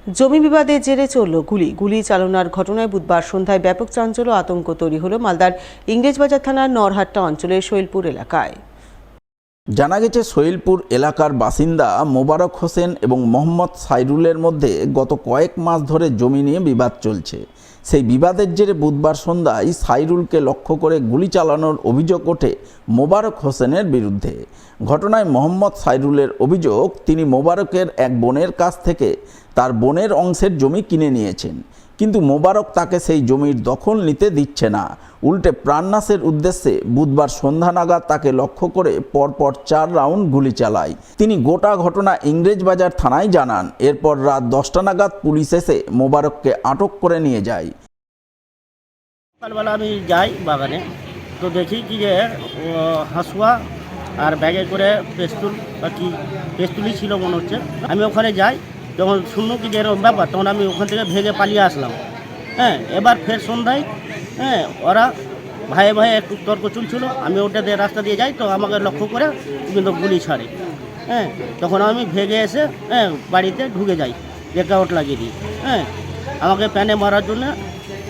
জমি বিবাদের জেরে চলল গুলি চালনার ঘটনায় বুধবার সন্ধ্যায় ব্যাপক চাঞ্চল্য আতঙ্ক তৈরি হলো মালদার ইংরেজবাজার থানার নরহাট্টা অঞ্চলের শৈলপুর এলাকায়। জানা গেছে, শৈলপুর এলাকার বাসিন্দা মোবারক হোসেন এবং মোহাম্মদ সাইরুলের মধ্যে গত কয়েক মাস ধরে জমি নিয়ে বিবাদ চলছে। সেই বিবাদের জেরে বুধবার সন্ধ্যায় সাইরুলকে লক্ষ্য করে গুলি চালানোর অভিযোগ ওঠে মোবারক হোসেনের বিরুদ্ধে। ঘটনায় মোহাম্মদ সাইরুলের অভিযোগ, তিনি মোবারকের এক বোনের কাছ থেকে তার বোনের অংশের জমি কিনে নিয়েছেন, কিন্তু মোবারক তাকে সেই জমির দখল নিতে দিচ্ছে না। উল্টে প্রাণনাশের উদ্দেশ্যে বুধবার সন্ধ্যা নাগাদ তাকে লক্ষ্য করে পরপর 4 রাউন্ড গুলি চালায়। তিনি গোটা ঘটনা ইংরেজবাজার থানায় জানান। এরপর রাত 10টা নাগাদ পুলিশ এসে মোবারককে আটক করে নিয়ে যায়। সকালবেলা আমি যাই বাগানে, তো দেখি কি যে হাসুয়া আর ব্যাগে করে পেস্তুলি ছিল মনে হচ্ছে। আমি ওখানে যাই, যখন শুনলো কি যে এরকম ব্যাপার, তখন আমি ওখান থেকে ভেগে পালিয়ে আসলাম। এবার ফের সন্ধ্যায় ওরা ভাইয়ে ভাইয়ে একটু তর্ক চলছিল। আমি ওটা দিয়ে রাস্তা দিয়ে যাই, তো আমাকে লক্ষ্য করে কিন্তু গুলি ছাড়ে। তখন আমি ভেগে এসে বাড়িতে ঢুকে যাই, ব্রেকআউট লাগিয়ে দিই। আমাকে প্যানে মারার জন্য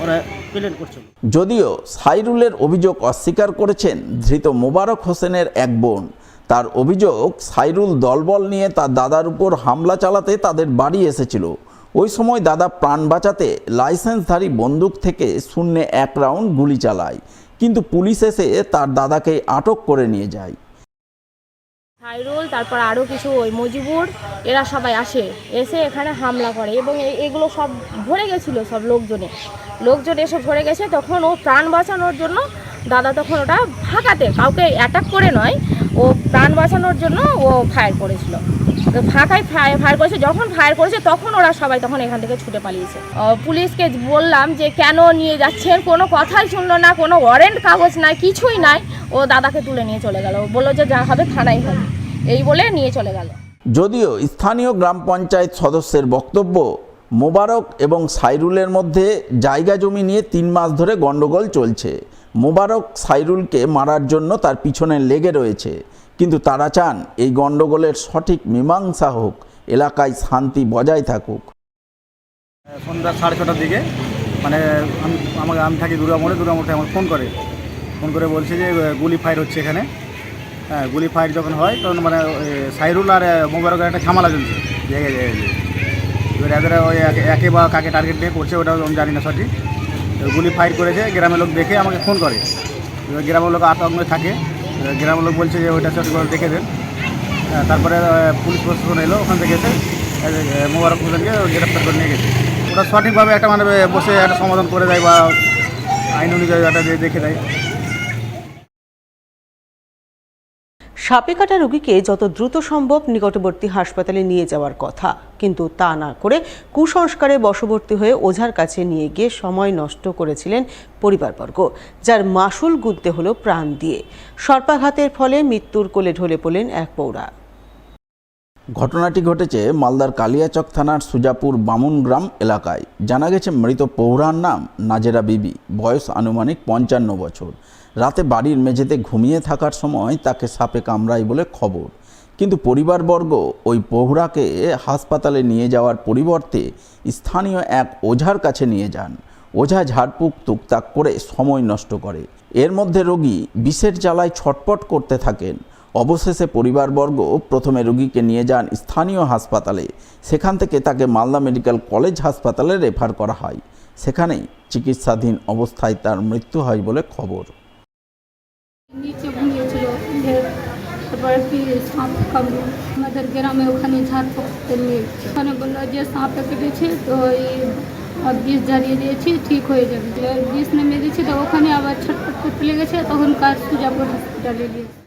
ওরা প্ল্যান করছিল। যদিও সাইরুলের অভিযোগ অস্বীকার করেছেন ধৃত মোবারক হোসেনের এক বোন। তার অভিযোগ, সাইরুল দলবল নিয়ে তার দাদার উপর হামলা চালাতে তাদের বাড়ি এসেছিল। ওই সময় দাদা প্রাণ বাঁচাতে লাইসেন্সধারী বন্দুক থেকে শূন্যে 1 রাউন্ড গুলি চালায়, কিন্তু পুলিশ এসে তার দাদাকে আটক করে নিয়ে যায়। সাইরুল, তারপর আরও কিছু ওই মজিবুর, এরা সবাই এসে এখানে হামলা করে এবং এগুলো সব ভরে গেছিলো, সব লোকজন এসে ভরে গেছে। তখন ও প্রাণ বাঁচানোর জন্য দাদা তখন ওটা ফাঁকাতে, কাউকে অ্যাটাক করে নয়, ও প্রাণ বাঁচানোর জন্য ও ফায়ার করেছিল। তো ফাঁকায় ফায়ার করেছে, যখন ফায়ার করেছে তখন ওরা সবাই তখন এখান থেকে ছুটে পালিয়েছে। পুলিশকে বললাম যে কেন নিয়ে যাচ্ছেন, কোনো কথাই শুনলো না, কোনো ওয়ারেন্ট কাগজ নাই, কিছুই নাই। ও দাদাকে তুলে নিয়ে চলে গেল, বললো যে যা হবে থানায় হবে, এই বলে নিয়ে চলে গেল। যদিও স্থানীয় গ্রাম পঞ্চায়েত সদস্যের বক্তব্য, মোবারক এবং সাইরুলের মধ্যে জায়গা জমি নিয়ে 3 মাস ধরে গণ্ডগোল চলছে। মোবারক সাইরুলকে মারার জন্য তার পিছনে লেগে রয়েছে, কিন্তু তারা চান এই গণ্ডগোলের সঠিক মীমাংসা হোক, এলাকায় শান্তি বজায় থাকুক। সন্ধ্যা 6:30টার দিকে আমি থাকি দুর্গামোড়ে আমার ফোন করে বলছে যে গুলি ফায়ার হচ্ছে এখানে। গুলি ফায়ার যখন হয় তখন সাইরুল আর মোবারকের একটা ঝামেলা চলছে জায়গায়। এবার এদের ওই একে বা কাকে টার্গেট দিয়ে করছে ওটা আমি জানি না সঠিক। গুলি ফায়ার করেছে, গ্রামের লোক দেখে আমাকে ফোন করে। এবার গ্রামের লোক আতঙ্কে থাকে, গ্রামের লোক বলছে যে ওইটা সঠিকভাবে দেখে দেন। তারপরে পুলিশ প্রশাসন এলো, ওখান থেকে এসে মোবারক হোসেনকে গ্রেপ্তার করে নিয়ে গেছে। ওটা সঠিকভাবে একটা বসে একটা সমাধান করে দেয় বা আইন অনুযায়ী একটা দেখে দেয়। সাপে কাটা রোগীকে যত দ্রুত সম্ভব নিকটবর্তী হাসপাতালে নিয়ে যাওয়ার কথা, কিন্তু তা না করে কুসংস্কারে বশবর্তী হয়ে ওঝার কাছে নিয়ে গিয়ে সময় নষ্ট করেছিলেন পরিবারবর্গ, যার মাসুল গুনতে হলো প্রাণ দিয়ে। সর্পাঘাতের ফলে মৃত্যুর কোলে ঢলে পড়লেন এক প্রৌঢ়া। ঘটনাটি ঘটেছে মালদার কালিয়াচক থানার সুজাপুর বামুনগ্রাম এলাকায়। জানা গেছে, মৃত প্রৌঢ়ার নাম নাজেরা বিবি, বয়স আনুমানিক 55 বছর। রাতে বাড়ির মেঝেতে ঘুমিয়ে থাকার সময় তাকে সাপে কামড়ায় বলে খবর, কিন্তু পরিবারবর্গ ওই প্রৌঢ়াকে হাসপাতালে নিয়ে যাওয়ার পরিবর্তে স্থানীয় এক ওঝার কাছে নিয়ে যান। ওঝা ঝাড়ফুঁক তুকতাক করে সময় নষ্ট করে। এর মধ্যে রোগী বিষের জ্বালায় ছটপট করতে থাকেন। অবশেষে পরিবারবর্গ প্রথমে রোগীকে নিয়ে যান স্থানীয় হাসপাতালে। সেখান থেকে তাকে মালদা মেডিকেল কলেজ হাসপাতালে রেফার করা হয়। সেখানেই চিকিৎসাধীন অবস্থায় তার মৃত্যু হয় বলে খবর। নিচে ঘুমিয়েছিল, তারপরে কি সাপ কামড়ে আমাদের গ্রামে ওখানে ঝাড়ফুঁক নিয়ে ওখানে বললো যে সাপে কেটেছে, তো এই বিষ জ্বালিয়ে দিয়েছি, ঠিক হয়ে যাবে। বিষ নেমে দিয়েছি, তো ওখানে আবার ছটফট করতে লেগেছে, তখন কার সুজাপুর হসপিটালে গিয়েছে।